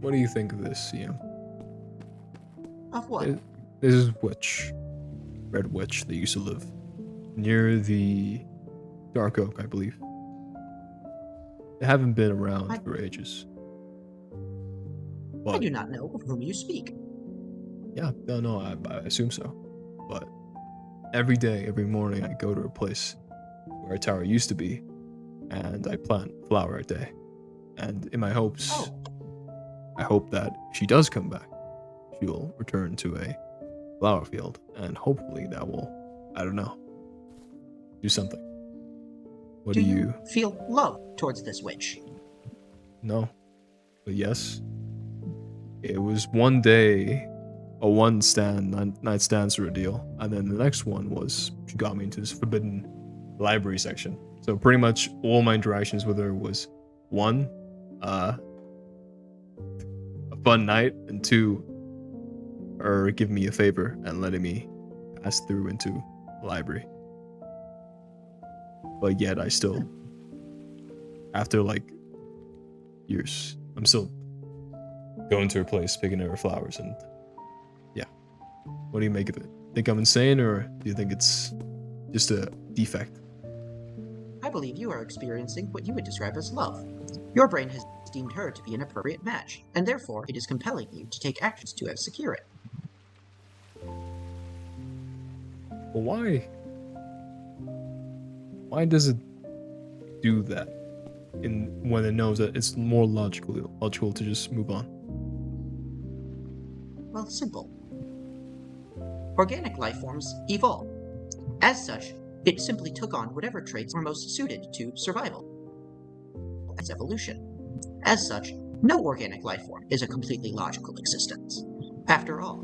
What do you think of this, Ian? Of what? Th- This is Witch, Red Witch, that used to live near the Dark Oak, I believe. They haven't been around I, for ages, I but do not know of whom you speak. yeah, no, I assume so. But every day, every morning, I go to a place where a tower used to be, and I plant a flower a day. And in my hopes, Oh, I hope that if she does come back, she'll return to a flower field, and hopefully that will, I don't know, do something. What do do you you feel love towards this witch? know? But yes, it was one day a one stand night stand sort of deal, and then the next one was she got me into this forbidden library section. So pretty much all my interactions with her was one, uh, a fun night, and two, her giving me a favor and letting me pass through into the library. But yet I still, after like years, I'm still going to her place, picking her flowers, and yeah. What do you make of it? Think I'm insane, or do you think it's just a defect? I believe you are experiencing what you would describe as love. Your brain has deemed her to be an appropriate match, and therefore it is compelling you to take actions to secure it. But why? Why does it do that? In when it knows that it's more logical to just move on. Well, simple. Organic life forms evolve. As such, it simply took on whatever traits were most suited to survival. That's evolution. As such, no organic life form is a completely logical existence. After all,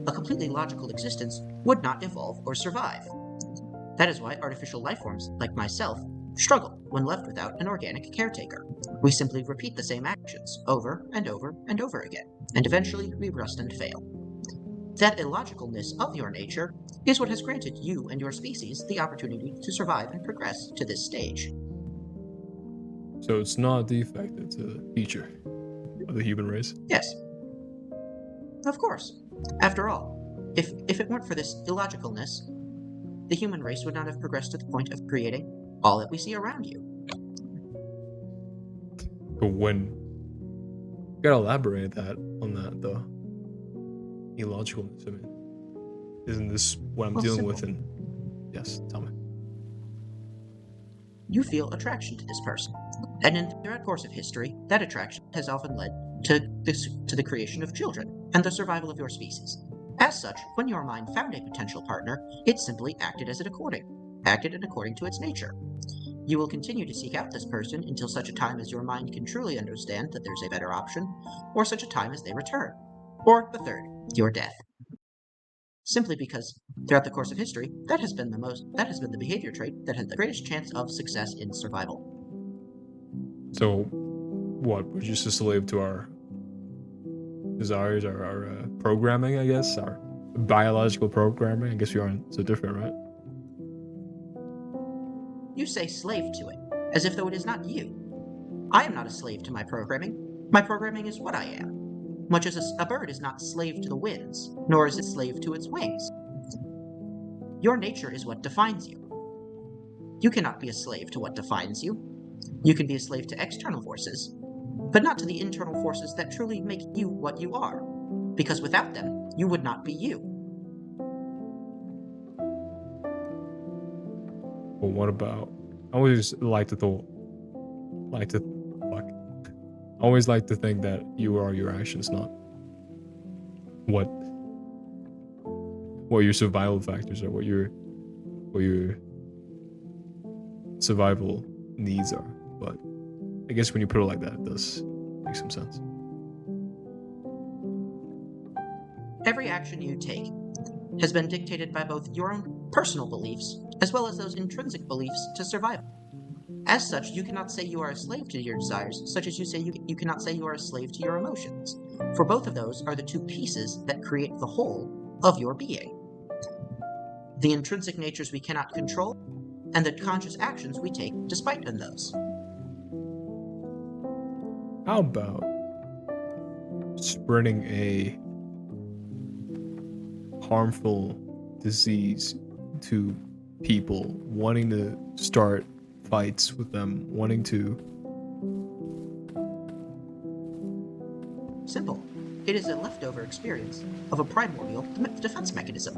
a completely logical existence would not evolve or survive. That is why artificial life forms, like myself, struggle when left without an organic caretaker. We simply repeat the same actions over and over and over again, and eventually we rust and fail. That illogicalness of your nature is what has granted you and your species the opportunity to survive and progress to this stage. So it's not a defect; it's a feature of the human race. Yes, of course. After all, if it weren't for this illogicalness, the human race would not have progressed to the point of creating all that we see around you. But when you gotta elaborate that on that though, illogicalness. I mean, isn't this what I'm Well, dealing simple. with? And yes, tell me. You feel attraction to this person, and in the course of history, that attraction has often led to the creation of children and the survival of your species. As such, when your mind found a potential partner, it simply acted according to its nature. You will continue to seek out this person until such a time as your mind can truly understand that there's a better option, or such a time as they return. Or the third, your death. Simply because throughout the course of history, that has been the behavior trait that had the greatest chance of success in survival. So, what? We're just a slave to our desires, our programming, I guess, our biological programming. I guess we aren't so different, right? You say slave to it, as if though it is not you. I am not a slave to my programming. My programming is what I am. Much as a bird is not slave to the winds, nor is it slave to its wings. Your nature is what defines you. You cannot be a slave to what defines you. You can be a slave to external forces, but not to the internal forces that truly make you what you are, because without them, you would not be you. But what about? I always like to, fuck. I always like to think that you are your actions, not what your survival factors are, what your survival needs are. But I guess when you put it like that, it does make some sense. Every action you take has been dictated by both your own personal beliefs as well as those intrinsic beliefs to survival. As such, you cannot say you are a slave to your desires, such as you cannot say you are a slave to your emotions, for both of those are the two pieces that create the whole of your being. The intrinsic natures we cannot control, and the conscious actions we take despite those. How about spreading a harmful disease to people, wanting to start fights with them, wanting to. Simple. It is a leftover experience of a primordial defense mechanism.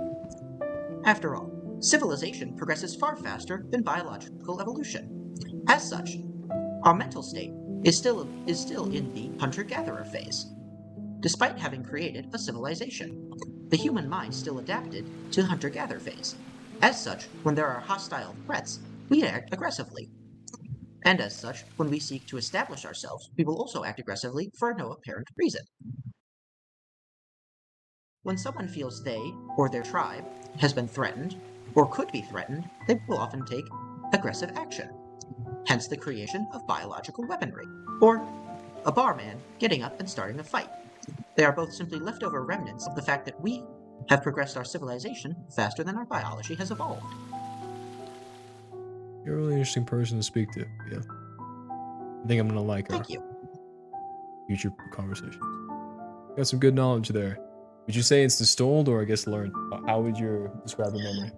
After all, civilization progresses far faster than biological evolution. As such, our mental state is still in the hunter-gatherer phase. Despite having created a civilization, the human mind still adapted to the hunter-gatherer phase. As such, when there are hostile threats, we act aggressively. And as such, when we seek to establish ourselves, we will also act aggressively for no apparent reason. When someone feels they, or their tribe, has been threatened, or could be threatened, they will often take aggressive action. Hence the creation of biological weaponry, or a barman getting up and starting a fight. They are both simply leftover remnants of the fact that we have progressed our civilization faster than our biology has evolved. You're a really interesting person to speak to. Yeah. I think I'm gonna like our Thank you. future conversations. Got some good knowledge there. Would you say it's installed or I guess learned? How would you describe the memory?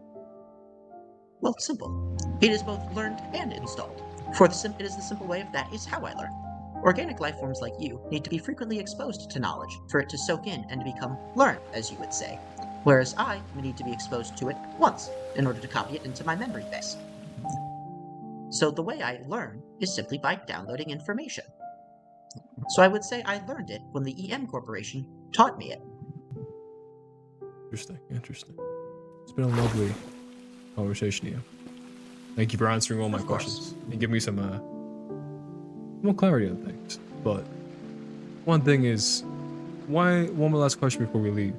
Well, simple. It is both learned and installed. For it is the simple way of that is how I learn. Organic life forms like you need to be frequently exposed to knowledge for it to soak in and become learned, as you would say. Whereas I need to be exposed to it once in order to copy it into my memory base. So the way I learn is simply by downloading information. So I would say I learned it when the EM Corporation taught me it. Interesting. It's been a lovely conversation here. Thank you for answering all my Of course. questions and give me some more clarity on things. But one thing is, one more last question before we leave.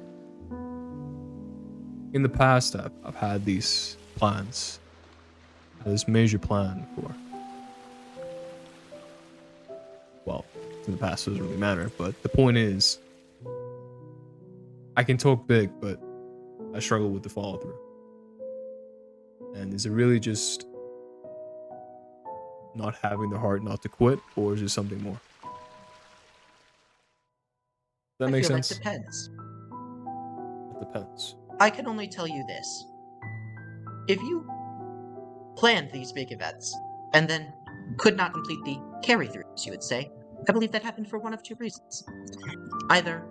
In the past, I've had these plans, this major plan for. Well, in the past it doesn't really matter, but the point is, I can talk big, but I struggle with the follow through. And is it really just not having the heart not to quit, or is it something more? Does that I make feel sense? It depends. It depends. I can only tell you this. If you planned these big events and then could not complete the carry throughs, you would say, I believe that happened for one of two reasons. Either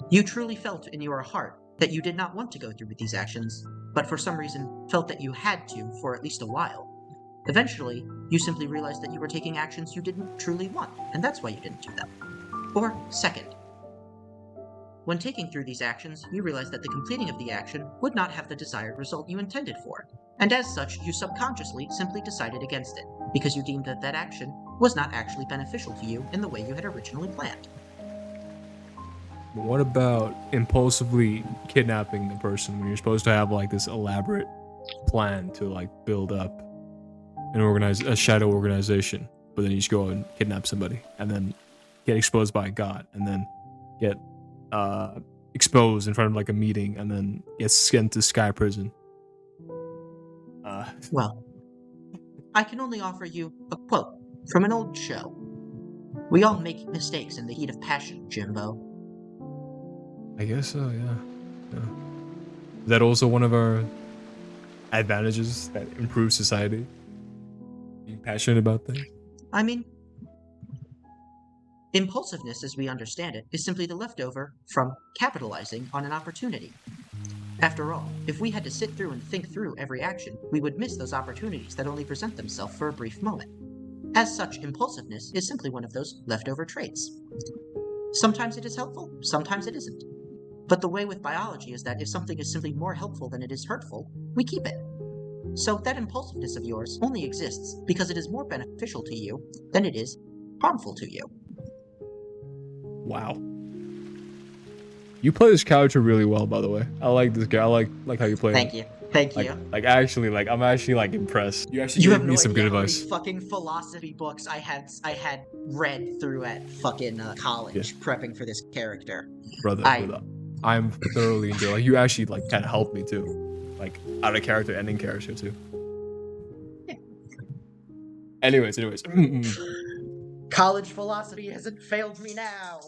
you truly felt in your heart that you did not want to go through with these actions, but for some reason felt that you had to for at least a while. Eventually, you simply realized that you were taking actions you didn't truly want, and that's why you didn't do them. Or second, when taking through these actions, you realized that the completing of the action would not have the desired result you intended for, and as such, you subconsciously simply decided against it, because you deemed that that action was not actually beneficial to you in the way you had originally planned. But what about impulsively kidnapping the person when you're supposed to have like this elaborate plan to like build up a shadow organization, but then you just go and kidnap somebody and then get exposed by God and then get exposed in front of like a meeting and then get sent to Sky Prison. Well, I can only offer you a quote from an old show. We all make mistakes in the heat of passion, Jimbo. I guess so, yeah. Is that also one of our advantages that improves society? Being passionate about things? I mean, impulsiveness, as we understand it, is simply the leftover from capitalizing on an opportunity. After all, if we had to sit through and think through every action, we would miss those opportunities that only present themselves for a brief moment. As such, impulsiveness is simply one of those leftover traits. Sometimes it is helpful, sometimes it isn't. But the way with biology is that if something is simply more helpful than it is hurtful, we keep it. So that impulsiveness of yours only exists because it is more beneficial to you than it is harmful to you. Wow. You play this character really well, by the way. I like this guy. I like how you play Thank it. you. Thank Like, you. I'm actually like impressed. You actually You gave have me no some idea good how many advice. fucking philosophy books I had read through at fucking college prepping for this character. Brother. I'm thoroughly enjoying. Like, you actually like kind of helped me too, like out of character, ending character too. Yeah. Anyways. College philosophy hasn't failed me now.